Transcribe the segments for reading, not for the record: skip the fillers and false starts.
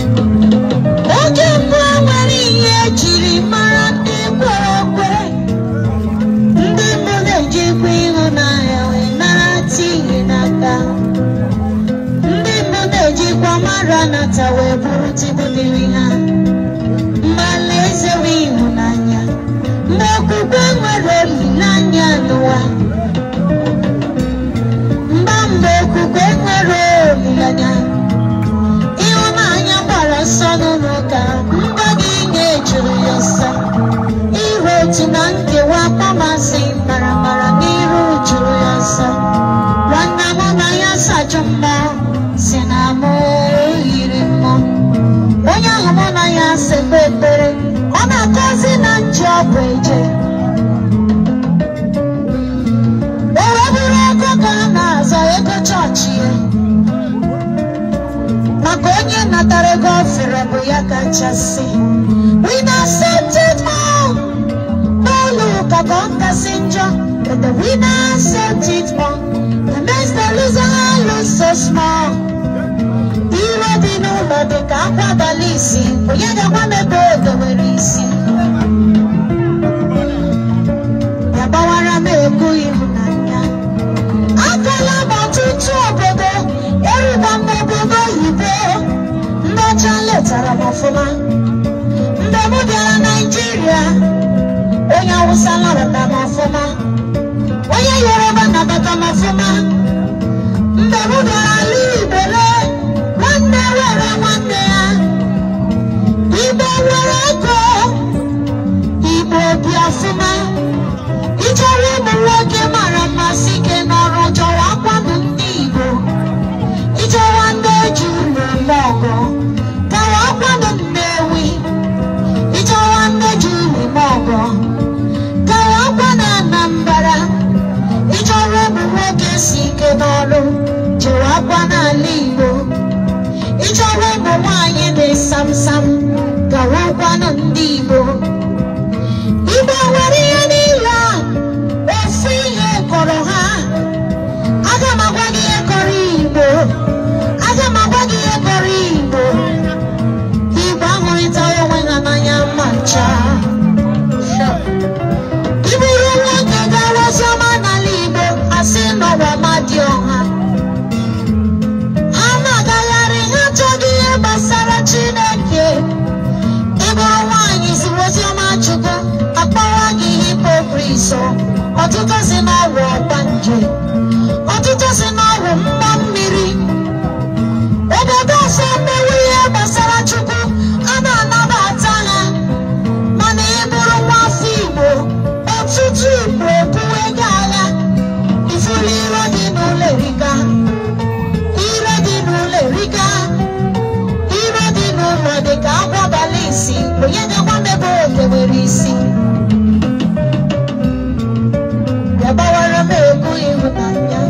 oge mbụ nwere ihe ejiri mara ndị kwere ekwe, ndị mbụ na-ejikwa ịhụnanya wee nara tihi n'aka, ndị mbụ na-ejikwa mara nata wee bụrụ tibụdiri ha. Mgbe alaeze wee ịhụnanya, mgbe okwukwe nwere olileanya n'ụwa, mgbe okwukwe nwere olileanya, ịhụnanya gbara ọsọ n'ụlọ ụka, mgbe gị na-ejuru ya ọsọ, iru otu na nkewa akpamasị maramara n'iru juru ya ọsọ. Nwanne mụ na ya sajụ mmụọ si na mụ yiri mmụọ, onye ahụ mụ na ya sekwa ekpere, ọ na-akọzi na nji ọbụ eje. O weburu ego ka a na-azọ ego chọọchị ya, maka onye natara ego ofere bụ ya kachasị. We accepted more, n'ụlọ ụka ka ọ kasị njọ, but the winner accepted more. The makes the loser look so small. Ire dị n'ụlọ dị ka akwa abalị isi, onye ga-agwa m ebe o dowere isi. Ya gbawara m ego ịhụnanya. Agala m ọtụtụ obodo, erugba m obodo oyibo, ndị ọcha letara m ọfụma. Mgbe m bịara Naịjirịa, onye Awụsa nabata m ọfụma, onye Yoruba nabata m ọfụma. Mgbe m bịara ala Igbo, nwanne were nwanne ya. Igbo nwere ego, Igbo bi ọfụma. Ịchọrọ ụmụ nwoke mara mmasị ike n'ọrụ, chọrọ akwado ndị Igbo. Ịchọrọ ndị eji ụlọ eme ọgụ, gawa akwado Nnewi. Ịchọrọ ndị eji ụlọ eme ọgụ, gawa akwado Anambra. Ịchọrọ ụmụ nwoke si ike n'ọrụ, jiri akwa n'ala Igbo. Ịchọrọ ụmụ nwaanyị na-esamsam, gawa akwado ndị Igbo. Igbo nwere ihe niile a, ofu ihe kọrọ ha. Aga m agwa gị ihe kọrọ Igbo, aga m agwa gị ihe kọrọ Igbo. Igbo ahụrịtara onwe ha n'anya ma ncha. Iburu nwoke gara oziọma n'ala Igbo, asị n'ọwa Amadioha. Ha na-agagharị, ha achọghị ihe gbasara Chineke. Ịbụrụ nwaanyị ziri oziọma Chukwu, akpọrọ gị hipokrit. Ọtụtụ si n'ọrụ ọgbanje, ọtụtụ si n'ọrụ mmụọ mmiri. Obodo ọzọ mewe ihe gbasara Chukwu, a na-anabata ha. Mana ịbụrụ nwa afọ Igbo, ọtụtụ Igbo ebuwe gị agha. Ifuru ire dị n'ụlọ erika, ire dị n'ụlọ erika, ire dị n'ụlọ dị ka akwa abalị isi, onye ga-agwa m ebe o dewere isi. Ya gbawara m ego ịhụnanya.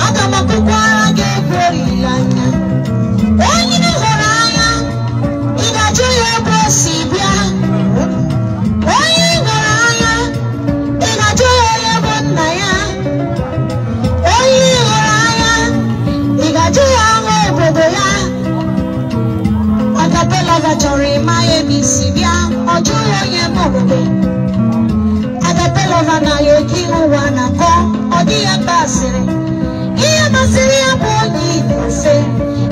Aga m akụkwara gị egwu olileanya. Onye ị hụrụ anya, ị ga-ajụ ya ebe o si bịa. Onye ị hụrụ anya, ị ga-ajụ ya onye bụ nna ya. Onye ị hụrụ anya, ị ga-ajụ ya aha obodo ya. Agapelova chọrọ ịma ya ebe isi bịa, ọ jụghị onye mụrụ gị. Agapelova na ya oke ihe ụwa na-akọ, ọ dị ya mkpa asịrị. Ihe masịrị ya bụ onye Igbo ofe,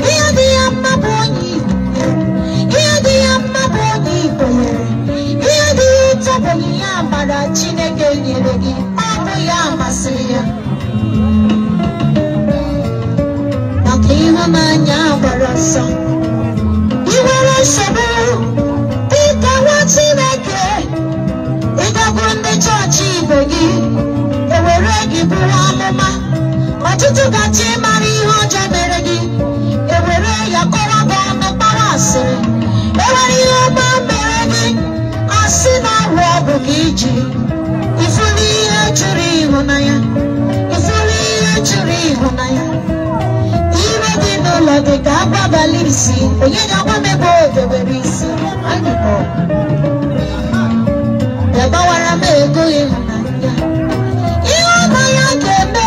ihe dị ya mma bụ onye Igbo nyere, ihe dị ya mma bụ onye Igbo nyere, ihe dị ya ụtọ bụ ihe amara Chineke nyere gị, ọ bụ ya masịrị ya. Maka ịhụnanya gbara ọsọ, ị nwere nsogbu dịka nwa Chineke, ị gakwuru ndị chọọchị Igbo gị, ewere gị bụrụ amụma. Ọtụtụ gachi ịmara ihe ọjọọ mere gị, ewere ya kọrọ gị ọnụ kpara asịrị. Ewere ihe ọma mere gị, asị na ọrụ ọgwụ gị iji. Ifuru ihe chụrụ ịhụnanya, ifuru ihe chụrụ ịhụnanya. Ire dị n'ụlọ dị ka akwa abalị isi, onye ga-agwa m ebe o dewere isi. Ya gbawara m ego ịhụnanya. Ịhụnanya ga-eme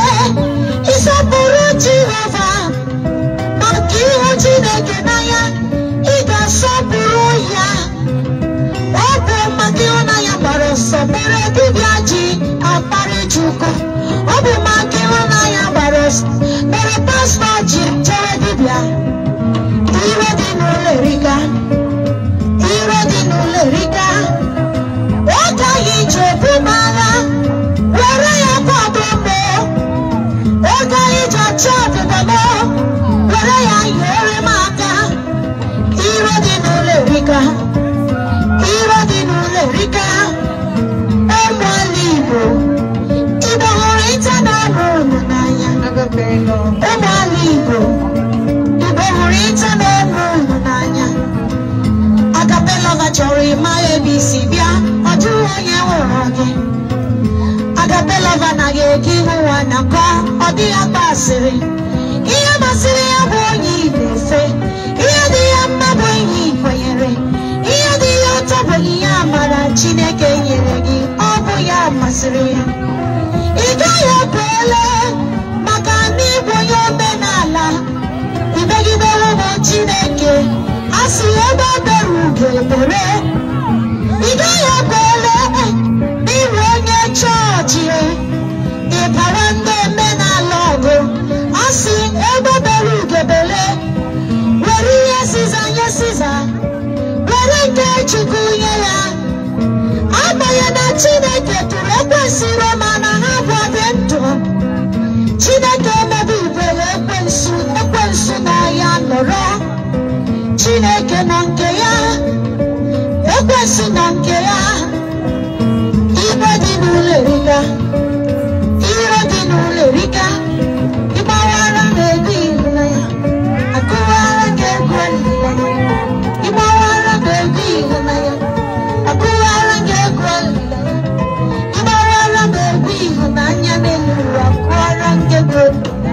ịsọpụrụ Jehova, maka pastor Jim Teredibia. Iro di n'ụlọ erika. Iro di n'ụlọ erika. Oge anyị ji ebu n'agha. Were ya kwado mbọ. Oge anyị ji achọ ọdịda mbọ. Were ya nyere m aka. Iro di n'ụlọ erika. Iro di n'ụlọ erika. Ụmụ ala Igbo. Igbo hụrụ ịta n'ọnụ unu n'anya. Ụmụ ala Igbo. Igbo hụrụ ịta n'ọnụ unu n'anya. Agapelova chọrọ ịma ABC bịa. Ọ jụrụ onye hụrụ gị. Agapelova naghị ege ihu ụwa na nkọ. Ọ dịghị agba asịrị. Ihe masịrị ya bụ onye Igbo efe. Ihe dị ya mma bụ ihe kwenyere. Ihe dị ya ụtọ bụ ihe amara Chineke nyere gị. Ọ bụ ya masịrị ya. Ị gaghị ekwele maka ndị Igbo onye omenala. Imegidewo ụmụ Chineke. A sị ebe ebere ugo ebere. Ị gaghị ekwele ịbụ onye chọọchị. Ị bara ndị omenala ọgụ. A sị ebe ebere ugo ebere. Were ihe Siza nye Siza. Were nke Chukwu nye ya. Agbanyeghị na Chineke tụrụ ekwensu mana ha bụ dị ndụ. Chineke emebibere ekwensu na ya nọrọ. Chineke nọ nke ya. Ekwensu nọ nke ya. Iro dị n'ụlọ erika. Iro dị n'ụlọ erika. Ịgbawara m ego ịhụnanya. Akụwara m ego ịhụnanya. Ịgbawara m ego ịhụnanya. Akụwara m ego ịhụnanya. Ịgbawara m ego ịhụnanya n'elu ụwa. Akụwara m ego ịhụnanya.